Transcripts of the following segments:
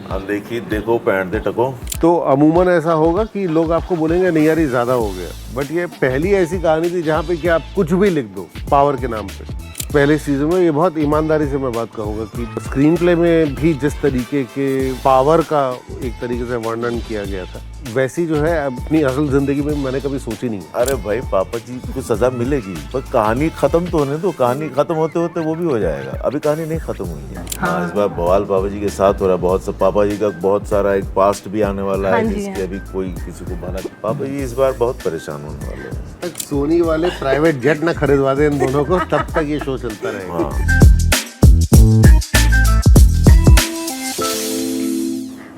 हाँ देखिए, देखो पैंट दे टको। तो अमूमन ऐसा होगा कि लोग आपको बोलेंगे नहीं यार ये ज़्यादा हो गया, बट ये पहली ऐसी कहानी थी जहाँ पे कि आप कुछ भी लिख दो पावर के नाम पे। पहले सीजन में ये बहुत ईमानदारी से मैं बात कहूँगा कि स्क्रीन प्ले में भी जिस तरीके के पावर का एक तरीके से वर्णन किया गया था, वैसी जो है अपनी असल जिंदगी में मैंने कभी सोची नहीं। अरे भाई पापा जी को सजा मिलेगी, पर कहानी खत्म तो होने दो। कहानी खत्म होते होते वो भी हो जाएगा। अभी कहानी नहीं खत्म हुई है। हाँ। इस बार बवाल पापा जी के साथ हो रहा है। बहुत सा पापा जी का बहुत सारा एक पास्ट भी आने वाला है जिसके अभी कोई किसी को बना। पापा जी इस बार बहुत परेशान होने वाले हैं। सोनी वाले प्राइवेट जेट ना खरीदवा दे इन दोनों को, तब तक ये शो चलता रहेगा। हाँ।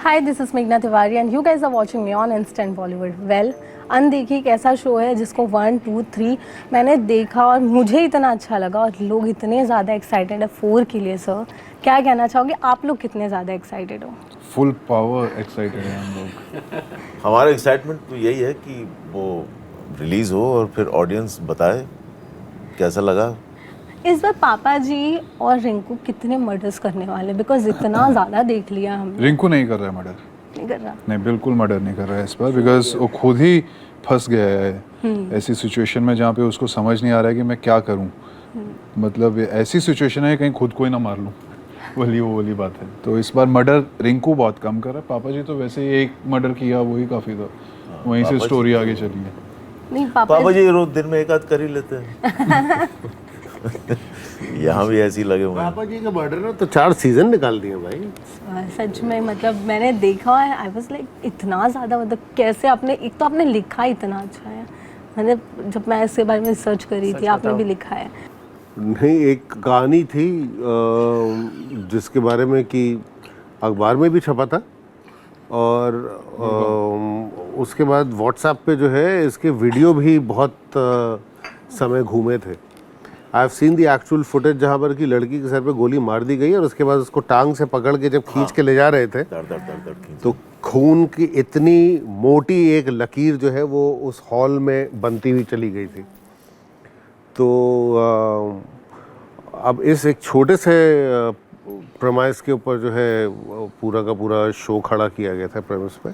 Hi, this is Meghna Tiwari and you guys are watching me on Instant Bollywood. Well, अनदेखी एक ऐसा शो है जिसको 1, 2, 3 मैंने देखा और मुझे इतना अच्छा लगा और लोग इतने ज़्यादा एक्साइटेड है 4 के लिए। सर क्या कहना चाहोगे, आप लोग कितने ज़्यादा एक्साइटेड हो? फुल पावर एक्साइटेड है हम लोग। हमारा एक्साइटमेंट तो यही है कि वो रिलीज हो और फिर ऑडियंस बताए कैसा लगा। इस बार पापा जी और रिंकू कितने मर्डर्स करने वाले, बिकॉज इतना ज़्यादा देख लिया हमने। रिंकू नहीं कर रहा है मर्डर, नहीं कर रहा, नहीं बिल्कुल मर्डर नहीं कर रहा है इस बार, बिकॉज वो खुद ही फंस गया है ऐसी सिचुएशन में जहाँ पे उसको समझ नहीं आ रहा है कि मैं क्या करूँ। मतलब ऐसी सिचुएशन है कहीं खुद को ही ना मार लूँ, वो वाली बात है। तो इस बार मर्डर रिंकू बहुत कम कर रहा है। पापा जी तो वैसे ही एक मर्डर किया, वही काफ़ी था, वहीं से स्टोरी आगे चली है। नहीं पापा जी रोज दिन में एक आध कर ही लेते हैं। यहाँ भी ऐसी लगे हुए हैं। पापा जी का मर्डर ना तो 4 सीजन निकाल दिए भाई। सच में, मतलब मैंने देखा है, आई वाज लाइक इतना ज़्यादा, मतलब कैसे आपने, एक तो आपने लिखा इतना अच्छा है, मतलब जब मैं इसके बारे में रिसर्च कर रही थी आपने भी लिखा है। नहीं, एक कहानी थी जिसके बारे में कि अखबार में भी छपा था और उसके बाद व्हाट्सएप पे जो है इसके वीडियो भी बहुत समय घूमे थे। I have seen the actual footage जहाँ पर कि लड़की के सर पे गोली मार दी गई और उसके बाद उसको टांग से पकड़ के जब खींच के ले जा रहे थे तो खून की इतनी मोटी एक लकीर जो है वो उस हॉल में बनती हुई चली गई थी। तो अब इस एक छोटे से प्रमाइस के ऊपर जो है पूरा का पूरा शो खड़ा किया गया था प्रेमिस पे।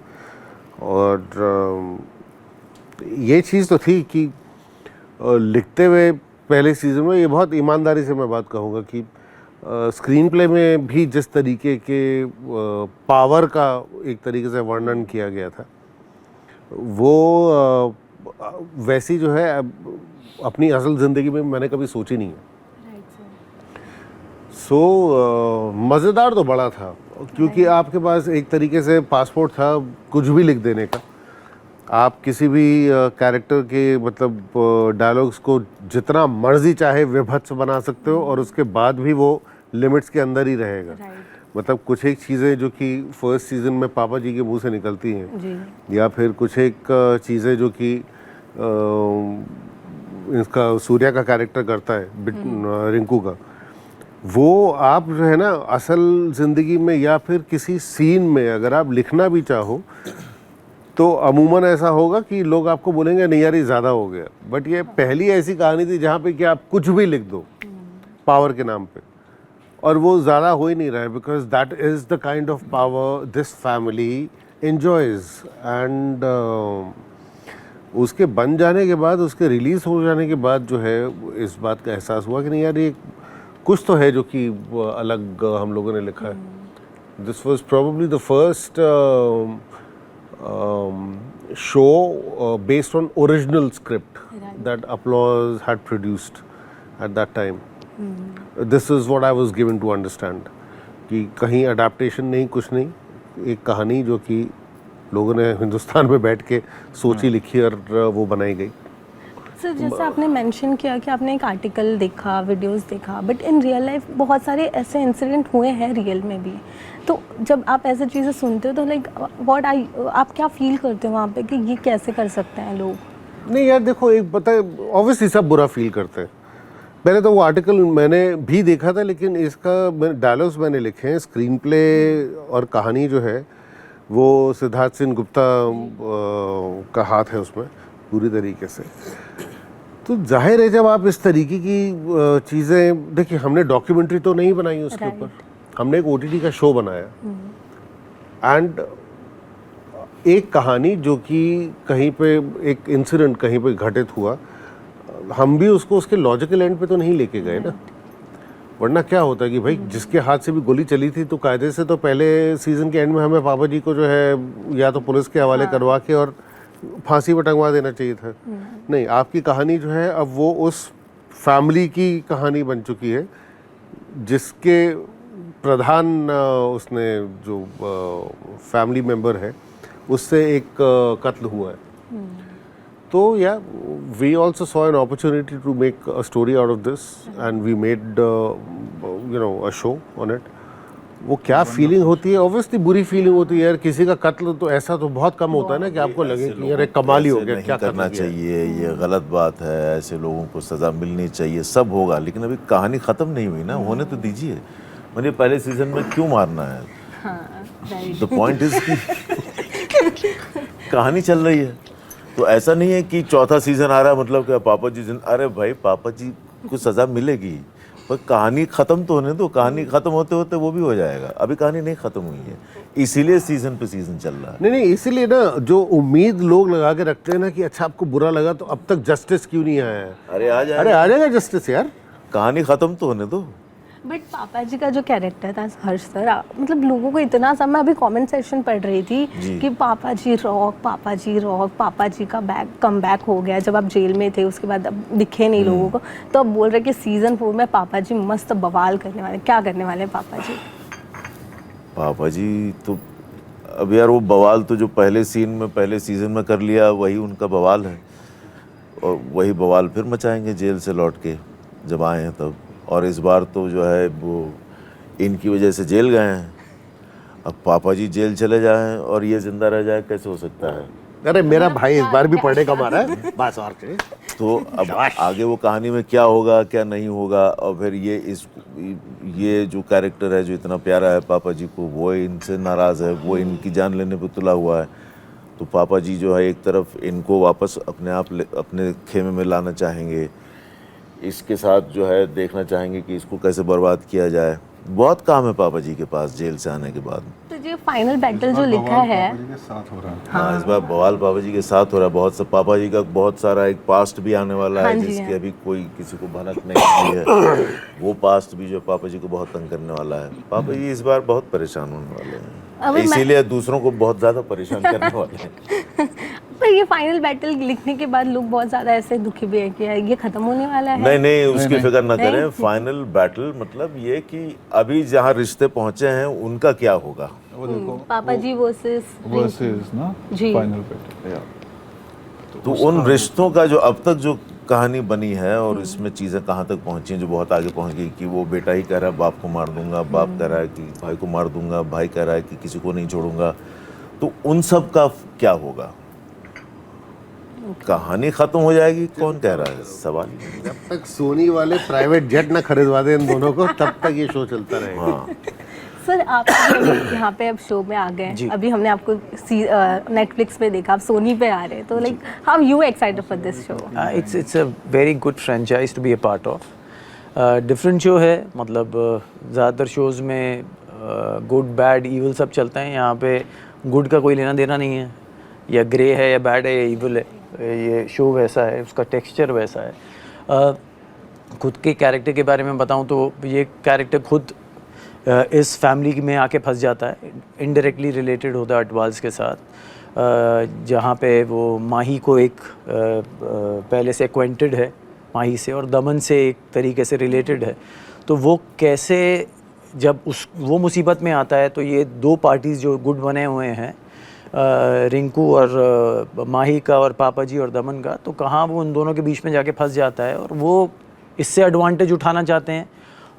और ये चीज़ तो थी कि लिखते हुए पहले सीज़न में ये बहुत ईमानदारी से मैं बात कहूँगा कि स्क्रीन प्ले में भी जिस तरीके के पावर का एक तरीके से वर्णन किया गया था, वो वैसी जो है अपनी असल ज़िंदगी में मैंने कभी सोची नहीं है। सो मज़ेदार तो बड़ा था क्योंकि आपके पास एक तरीके से पासपोर्ट था कुछ भी लिख देने का। आप किसी भी कैरेक्टर के मतलब डायलॉग्स को जितना मर्जी चाहे विभत्स बना सकते हो और उसके बाद भी वो लिमिट्स के अंदर ही रहेगा। मतलब कुछ एक चीज़ें जो कि फर्स्ट सीज़न में पापा जी के मुंह से निकलती हैं या फिर कुछ एक चीज़ें जो कि इसका सूर्या का कैरेक्टर करता है रिंकू का, वो आप जो है ना असल ज़िंदगी में या फिर किसी सीन में अगर आप लिखना भी चाहो तो अमूमन ऐसा होगा कि लोग आपको बोलेंगे नहीं यार ये ज़्यादा हो गया, बट ये पहली ऐसी कहानी थी जहाँ पे कि आप कुछ भी लिख दो पावर के नाम पे और वो ज़्यादा हो ही नहीं रहा है, because that is the kind of power this family enjoys. And उसके बन जाने के बाद, उसके रिलीज़ हो जाने के बाद जो है इस बात का एहसास हुआ कि नहीं यार ये कुछ तो है जो कि अलग हम लोगों ने लिखा है। This was probably the first show based on original script that Applause had produced at that time. This is what I was given to understand कि कहीं adaptation नहीं, कुछ नहीं, एक कहानी जो कि लोगों ने हिंदुस्तान में बैठ के सोची लिखी और वो बनाई गई। सर जैसे आपने मेंशन किया कि आपने एक आर्टिकल देखा, वीडियोस देखा, बट इन रियल लाइफ बहुत सारे ऐसे इंसिडेंट हुए हैं रियल में भी। तो जब आप ऐसे चीज़ें सुनते हो तो लाइक आप क्या फील करते हो वहाँ पे कि ये कैसे कर सकते हैं लोग? नहीं यार देखो, एक पता है ऑब्वियसली सब बुरा फील करते हैं। पहले तो वो आर्टिकल मैंने भी देखा था, लेकिन इसका डायलॉग्स मैंने लिखे हैं, स्क्रीन प्ले और कहानी जो है वो सिद्धार्थ सिंह गुप्ता का हाथ है उसमें पूरी तरीके से। तो जाहिर है जब आप इस तरीके की चीज़ें देखिए, हमने डॉक्यूमेंट्री तो नहीं बनाई उसके ऊपर, हमने एक OTT का शो बनाया एंड एक कहानी जो कि कहीं पे एक इंसिडेंट कहीं पे घटित हुआ, हम भी उसको उसके लॉजिकल एंड पे तो नहीं लेके गए ना, वरना क्या होता है कि भाई जिसके हाथ से भी गोली चली थी तो कायदे से तो पहले सीजन के एंड में हमें पापा जी को जो है या तो पुलिस के हवाले करवा के और फांसी पर टंगवा देना चाहिए था। नहीं, आपकी कहानी जो है अब वो उस फैमिली की कहानी बन चुकी है जिसके प्रधान उसने जो फैमिली मेंबर है उससे एक कत्ल हुआ है। तो yeah we also saw an opportunity to make a story out of this and we made you know a show on it. वो क्या फीलिंग होती है, ऑब्वियसली बुरी फीलिंग होती है यार, किसी का कत्ल तो ऐसा तो बहुत कम होता है ना कि आपको लगे कि यार एक कमाल ही हो गया, क्या करना चाहिए, ये गलत बात है, ऐसे लोगों को सजा मिलनी चाहिए, सब होगा, लेकिन अभी कहानी खत्म नहीं हुई ना, होने तो दीजिए। मुझे पहले सीजन में क्यों मारना है? द पॉइंट इज कि कहानी चल रही है, तो ऐसा नहीं है कि चौथा सीजन आ रहा है मतलब क्या पापा जी अरे भाई पापा जी को सजा मिलेगी, पर कहानी खत्म तो होने दो, कहानी खत्म होते होते वो भी हो जाएगा। अभी कहानी नहीं खत्म हुई है, इसीलिए सीजन पे सीजन चल रहा है। नहीं, इसीलिए ना जो उम्मीद लोग लगा के रखते हैं ना कि अच्छा आपको बुरा लगा तो अब तक जस्टिस क्यों नहीं आया है। अरे आ जाएगा, अरे आ जाएगा जस्टिस यार, कहानी खत्म तो होने दो। बट पापा जी का जो कैरेक्टर था हर्ष सर, मतलब लोगों को इतना सब, मैं अभी कमेंट सेक्शन पढ़ रही थी कि पापा जी रॉक, पापा जी का कम बैक हो गया, जब आप जेल में थे उसके बाद अब दिखे नहीं लोगों को, तो अब बोल रहे कि सीजन 4 में पापा जी मस्त बवाल करने वाले। क्या करने वाले हैं पापा जी? पापा जी तो अब यार वो बवाल तो जो पहले सीजन में कर लिया वही उनका बवाल है, और वही बवाल फिर मचाएंगे जेल से लौट के जब आए हैं तब। और इस बार तो जो है वो इनकी वजह से जेल गए हैं, अब पापा जी जेल चले जाएं और ये जिंदा रह जाए, कैसे हो सकता है? अरे मेरा भाई इस बार भी पढ़ने का मारा है बस, और क्या। तो अब आगे वो कहानी में क्या होगा क्या नहीं होगा, और फिर ये जो कैरेक्टर है जो इतना प्यारा है पापा जी को, वो इनसे नाराज़ है, वो इनकी जान लेने पर तुला हुआ है। तो पापा जी जो है एक तरफ इनको वापस अपने खेमे में लाना चाहेंगे, इसके साथ जो है देखना चाहेंगे कि इसको कैसे बर्बाद किया जाए। बहुत काम है पापा जी के पास जेल से आने के बाद। तो ये फाइनल बैटल जो लिखा है, पापा जी के साथ हो रहा है। हाँ, इस बार बवाल पापा जी के साथ हो रहा है। बहुत सा पापा जी का बहुत सारा एक पास्ट भी आने वाला है जिसकी अभी कोई किसी को भनक नहीं की है। वो पास्ट भी जो पापा जी को बहुत तंग करने वाला है। पापा जी इस बार बहुत परेशान होने वाले हैं, इसीलिए दूसरों को बहुत ज्यादा परेशान करने वाले हैं। पर ये फाइनल बैटल लिखने के बाद लोग बहुत ज्यादा ऐसे दुखी भी है कि ये खत्म होने वाला है। नहीं, उसकी फिक्र ना करें। फाइनल बैटल मतलब ये कि अभी जहाँ रिश्ते पहुंचे हैं उनका क्या होगा। वो देखो पापा जी वर्सेस ना फाइनल बैटल, तो उन रिश्तों का जो अब तक जो कहानी बनी है और इसमें चीज़ें कहाँ तक पहुंची हैं, जो बहुत आगे पहुंच गई कि वो बेटा ही कह रहा है बाप को मार दूंगा, बाप कह रहा है कि भाई को मार दूंगा, भाई कह रहा है कि किसी को नहीं छोड़ूंगा, तो उन सब का क्या होगा। कहानी खत्म हो जाएगी, कौन कह रहा है, सवाल ही नहीं। जब तक सोनी वाले प्राइवेट जेट ना खरीदवा दे इन दोनों को तब तक ये शो चलता रहेगा। हाँ, सर आप यहाँ पे अब शो में आ गए, अभी हमने आपको नेटफ्लिक्स पे देखा, आप सोनी पे आ रहे हैं, तो like how you excited for this show? It's a very good franchise to be a part of. Different show है, मतलब ज़्यादातर शोज़ में गुड बैड इविल सब चलते हैं, यहाँ पे गुड का कोई लेना देना नहीं है, या ग्रे है या बैड है या इविल है। ये शो वैसा है, उसका टेक्सचर वैसा है। खुद के कैरेक्टर के बारे में बताऊं तो ये कैरेक्टर खुद इस फैमिली में आके फंस जाता है, इनडायरेक्टली रिलेटेड होता है अटवाल्स के साथ, जहाँ पे वो माही को एक पहले से एक्वेंटेड है माही से, और दमन से एक तरीके से रिलेटेड है। तो वो कैसे जब वो मुसीबत में आता है, तो ये दो पार्टीज़ जो गुड बने हुए हैं, रिंकू और माही का और पापा जी और दमन का, तो कहाँ वो उन दोनों के बीच में जाके फंस जाता है, और वो इससे एडवांटेज उठाना चाहते हैं,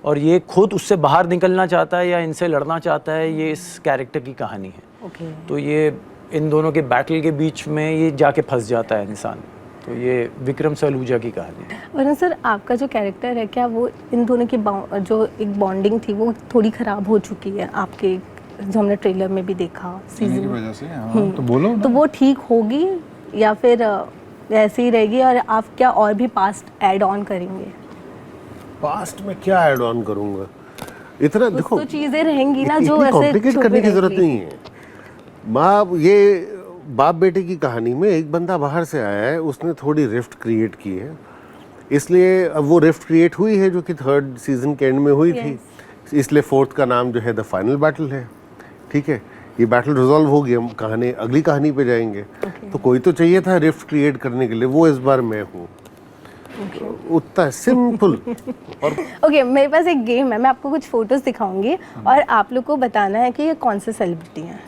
और ये खुद उससे बाहर निकलना चाहता है या इनसे लड़ना चाहता है। ये इस कैरेक्टर की कहानी है। तो ये इन दोनों के बैटल के बीच में ये जाके फंस जाता है इंसान। तो ये विक्रम सलूजा की कहानी है। वरना सर आपका जो कैरेक्टर है, क्या वो इन दोनों की जो एक बॉन्डिंग थी वो थोड़ी ख़राब हो चुकी है आपके, जो हमने ट्रेलर में भी देखा सीजन की वजह से? हाँ, तो बोलो ना। तो वो ठीक होगी या फिर ऐसे ही रहेगी, और आप क्या और भी पास्ट ऐड ऑन करेंगे? पास्ट में क्या ऐड ऑन करूंगा? इतना देखो तो चीजें रहेंगी ना जो इतनी ऐसे कॉम्प्लिकेट करने की जरूरत नहीं है। माँ, ये बाप बेटे की कहानी में एक बंदा बाहर से आया है, उसने थोड़ी रिफ्ट क्रिएट की है, इसलिए अब वो रिफ्ट क्रिएट हुई है जो कि 3rd सीजन के एंड में हुई थी, इसलिए 4th का नाम जो है द फाइनल बैटल है। ठीक है, ये बैटल रिजॉल्व हो गया, हम कहानी अगली कहानी पे जाएंगे। तो कोई तो चाहिए था रिफ्ट क्रिएट करने के लिए, वो इस बार मैं हूँ। उतना सिंपल। और ओके, मेरे पास एक गेम है, मैं आपको कुछ फोटोज दिखाऊंगी और आप लोग को बताना है कि ये कौन से सेलिब्रिटी हैं।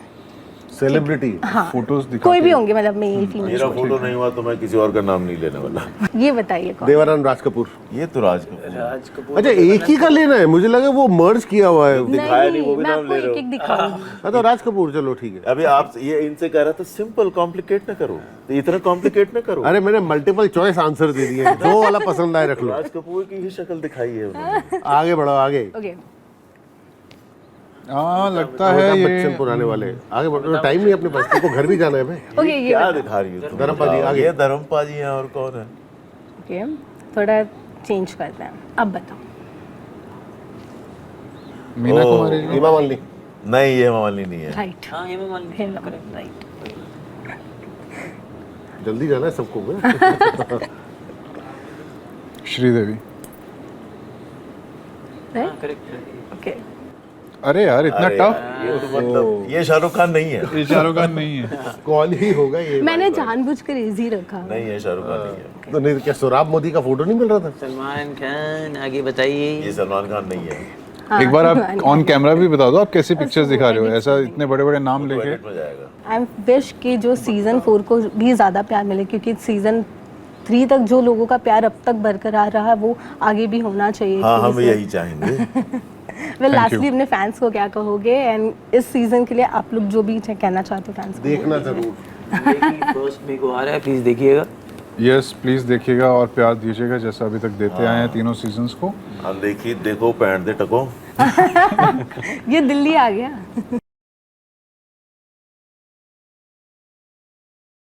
सेलिब्रिटी फोटोज दिखा कोई भी होंगे, मतलब मेल फीमेल। मेरा फोटो नहीं हुआ तो मैं किसी और का नाम नहीं लेने वाला। ये बताइए कौन। देवानंद राज कपूर। ये तो राज कपूर। अच्छा, एक ही का लेना है, मुझे लगा वो मर्ज किया हुआ है। दिखाया नहीं, वो भी मैं नाम आपको ले रहे एक हो। एक दिखाऊंगी। हाँ, तो राज कपूर, चलो ठीक है। अभी आप ये इनसे कह रहा था सिंपल, कॉम्प्लिकेट ना करो, तो इतना कॉम्प्लिकेट ना करो। अरे मैंने मल्टीपल चॉइस आंसर दे दिए, जो वाला पसंद आए रख लो। राज कपूर की ही शक्ल दिखाई है उन्होंने। आगे बढ़ो, आगे। ओके, हाँ लगता है अमिताभ ये बच्चन पुराने वाले। आगे बढ़ो, टाइम नहीं अपने पास, तुमको घर भी जाना है भाई। ओके, ये क्या दिखा रही हो तुम? धर्मपा जी, आगे। ये धर्मपा जी हैं, और कौन है? ओके, थोड़ा चेंज करते हैं। अब बताओ। मीना ओ, कुमारी जी। हेमा मालिनी। नहीं, ये मालिनी नहीं है। राइट, हाँ ये मैं मान राइट। जल्दी जाना है सबको। श्रीदेवी। करेक्ट। ओके, अरे यार इतना अरे टफ। यार, ये तो मतलब ये शाहरुख खान नहीं है। ये शाहरुख खान नहीं है। कौन ही होगा ये? मैंने जानबूझकर इजी रखा। नहीं है, शाहरुख खान नहीं है। तो नहीं, क्या सोराब मोदी का फोटो नहीं मिल रहा था? सलमान खान, आगे बताइए। ये सलमान खान नहीं है। एक बार आप ऑन कैमरा भी बता दो आप कैसी पिक्चर्स दिखा रहे हो, ऐसा इतने बड़े बड़े नाम लेके। टॉयलेट में जाएगा। आई एम विश कि जो सीज़न 4 को भी ज़्यादा प्यार मिले, क्योंकि सीज़न 3 तक जो लोगों का प्यार अब तक बरकरार रहा है वो आगे भी होना चाहिए। हाँ, हम यही चाहेंगे। Well, you. लास्टली अपने फैंस को क्या कहोगे, एंड इस सीज़न के लिए आप लोग जो भी कहना चाहते हो फैंस को? देखना जरूर। फर्स्ट मे को आ रहा है, प्लीज देखिएगा। यस प्लीज देखिएगा और प्यार दीजिएगा जैसा अभी तक देते आए हैं तीनों सीजन्स को। हम देखिए, देखो पैंट दे टको। ये दिल्ली आ गया।